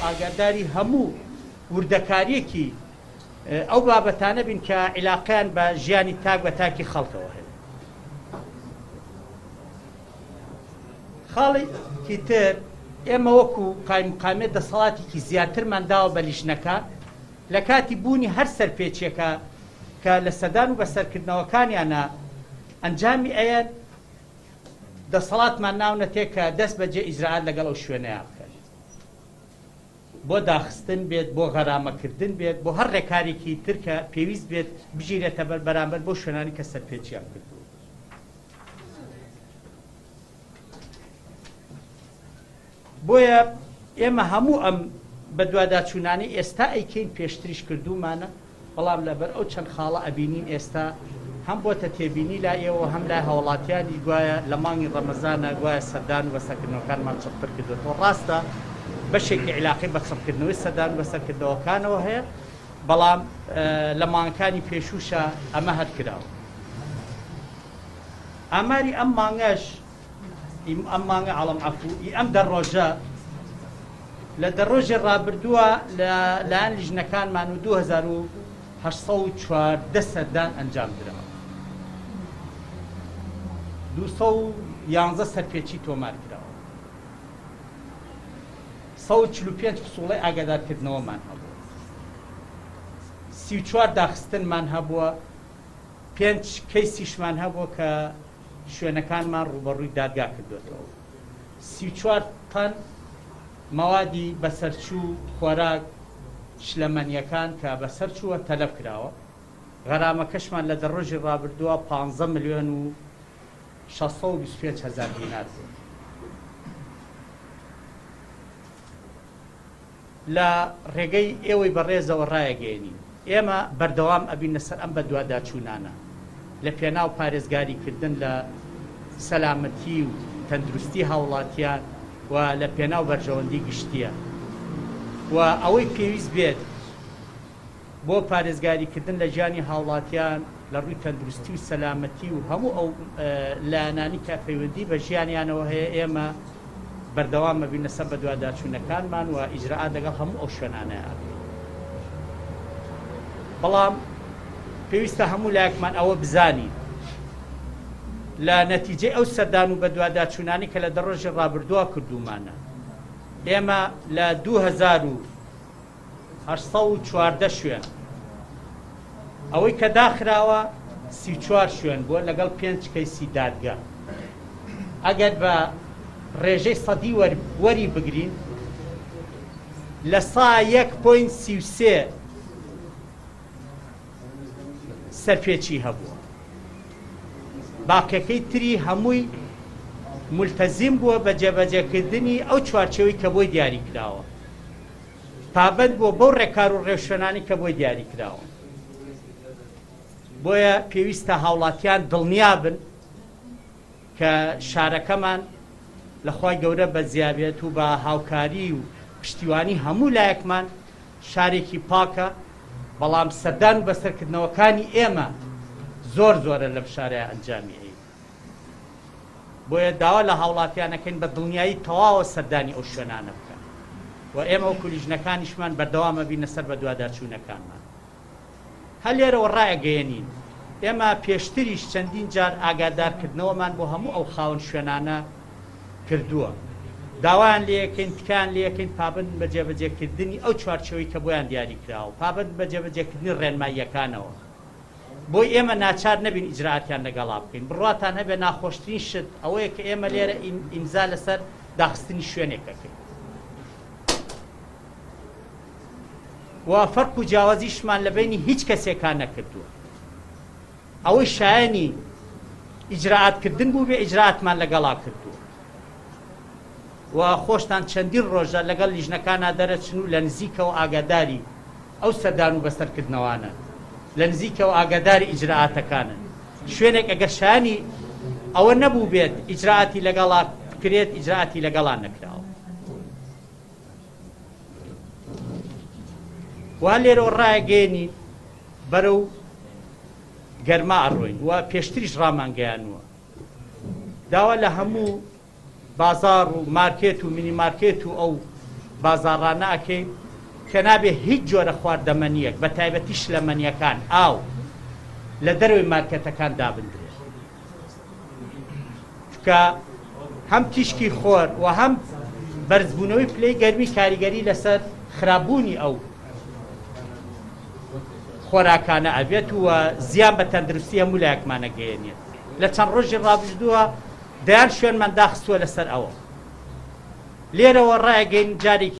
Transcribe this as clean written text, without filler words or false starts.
ئاگاداری هەموو وردەکاریەکی ئەو بابەتانە بین کە عیلاقیان بە ژیانی تاک بە تاکی خەڵکەوە هەیە. خاڵێکی تر ئێمە وەکو قایمقامێت دەسەڵاتێکی زیاترمان داوە بە لیژنەکان لە کاتی بوونی هەر سەرپێچێکە کە لە سەدان و بەسەرکردنەوەکانیانە ئەنجامی ئەیەن دەسەڵاتمان ناونەتێ کە دەست بەجێ ئیجرعات لەگەڵ ئەو شوێنەیە بکەن، بۆ داخستن بێت، بۆ غەرامەکردن بێت، بۆ هەر ڕێکارێکی تر کە پێویست بێت بژیرێتە بەرامبەر بۆ شوێنانی کە سەرپێچیان کردووە. بۆیە ئێمە هەموو ئەم بە دوواداچوونانی ئێستا ئەیکەین پێشتریش کردومانە، بەڵام لەبەر ئەو چەند خاڵە ئەبینین ئێستا هەم بۆتە تێبینی لا ئێوە هەم لای هاوڵاتیانی گوایە لە مانگی ڕەمەزانە گوایە سەردان و بەسەرکردنەوەکانمان چەقتر کردوێتەوە. ڕاستە بەشێکی عیلاقی بە خەڵکردنەوەی سەردان و بەسەرکردنەوەکانەوە هەیە، بەڵام لە مانگەکانی پێشووشە ئەمە هەر کراوە. ئاماری ئەم مانگەش ئەم مانگە عەڵەم عەفوو ئەم دەڕۆژە لە دەڕۆژی ڕابردووە لەلایەن لیژنەکانمان و 2814 سەردان ئەنجام درەوە، 211 سەرپێچی تۆمار کراوە، 145 فسوڵەی ئاگادارکردنەوەمان هەبووە، 34 داخستنمان هەبووە، 5 کەیسیشمان هەبووە کە شوێنەکانمان ڕوبەڕووی دادگا کردوێتەوە، 34 تەن مەوادی بەسەرچوو خۆراک شلەمەنیەکان کە بەسەرچووە تەلەف کراوە. غەرامەکەشمان لە دەڕۆژی ڕابردووە 15 ملیۆن و 625 هەزار دینار بوو. لە ڕێگەی ئێوەی بەڕێزەوە ڕایەگەێنین ئێمە بەردەوام ئەبینە سەر ئەم بە دوواداچوونانە لە پێناو پارێزگاریکردن لە سەلامەتی و تەندروستی هاوڵاتیان و لە پێناو بەرژەوەندی گشتیە و ئەوەی پێویست بێت بۆ پارێزگاریکردن لە ژیانی هاوڵاتیان لە ڕووی تەندروستی و سەلامەتی و هەموو ئەو لایەنانی کە پەیوەندی بە ژیانیانەوە هەیە ئێمە بەردەوام مەبینە سەر بە دوواداچوونەکانمان و ئیجرعات لەگەڵ هەموو ئەو شوێنانەیە. بەڵام پێویستە هەموو لایەکمان ئەوە بزانین لە نەتیجەی ئەو سەردان و بە دوواداچوونانی کە لە دەڕۆژی ڕابردووە کردومانە ئێمە لە 2814 شوێن ئەوەی کە داخراوە 34 شوێن بووە لەگەڵ 5 کەیسی دادگا. ئەگەر بە ڕێژەی سەدی وەری بگرین لە سا 1.33 سەرپێچی هەبووە، باقیەکەی تری هەمووی ملتەزیم بووە بە جێبەجێکردنی ئەو چوارچێوەی کە بۆی دیاری کراوە، پابەند بووە بەو ڕێکار و ڕێوشوێنانی کە بۆی دیاری کراوە. بۆیە پێویستە هاوڵاتیان دڵنیا بن کە شارەکەمان لەخوای گەورە بەجیابێت و بە هاوکاری و پشتیوانی هەموو لایەکمان شارێکی پاکە، بەڵام سەردان و بەسەرکردنەوەکانی ئێمە زۆر زۆرە لەم شارەیە ئەنجامی. بۆیە داوا لە هاوڵاتیانەکەین بە دڵنیایی تەواوە سەردانی ئەو شوێنانە بکەن و ئێمە وەکو لیژنەکانیشمان بەردەوامە بینە سەر بە دوواداچوونەکانمان. هەر لێرەوە ڕایەگەیەنین ئێمە پێشتریش چەندین جار ئاگادارکردنەوەمان بۆ هەموو ئەو خاوەن شوێنانە کردووە، داوایان لێەکەین، تکایان لێەکەین پابند بە جێبەجێکردنی ئەو چوارچێوەی کە بۆیان دیاری کراوە، پابند بە جێبەجێکردنی ڕێنماییەکانەوە، بۆی ئێمە ناچار نەبین ئیجرعاتیان لەگەڵا بکەین. بڕواتان هەبێ ناخۆشترین شت ئەوەیە کە ئێمە لێرە ئیمزا لەسەر داخستنی شوێنێکەکەین و فەرق و جیاوازیشمان لە بینی هیچ کەسێکان نەکردووە. ئەوەی شایەنی ئیجرعاتکردن بوو بێ ئیجرعاتمان لەگەڵا کردووە و خۆشتان چەندین ڕۆژە لەگەڵ لیژنەکانە دەرەچن و لە نزیکەوە ئاگاداری ئەو سەردان و بەسەرکردنەوانە، لە نزیکەوە ئاگاداری ئیجرعاتەکانن. شوێنێک ئەگەر شایەنی ئەوە نەبوو بێت ئیجرعاتی لەگەڵا بکرێت، ئیجرعاتی لەگەڵا نەکراوە. وا لێرەوە ڕایەگەیەنی بەرەو گەرما ئەڕۆین و پێشتریش ڕامانگەیانوە داوا لە هەموو بازار و مارکێت و مینی مارکێت و ئەو بازاڕانە ئەکەین کە نابێ هیچ جۆرە خواردەمەنیەک بە تایبەتی شلەمەنیەکان ئاو لە دەروی مارکەتەکان دابدرێت چکە هەم تیشکی خۆر و هەم بەرزبوونەوەی پلەی گەرمی کاریگەری لەسەر خراپبوونی ئەو خۆراکانە ئەبێت و زیان بە تەندروستی هەموو لایەکمانە گەیەنێت لە چەند ڕۆژی ڕابردووە دەیان شوێنمان داخستووە لەسەر ئەوە لێرەوە ڕایەگەین جارێکی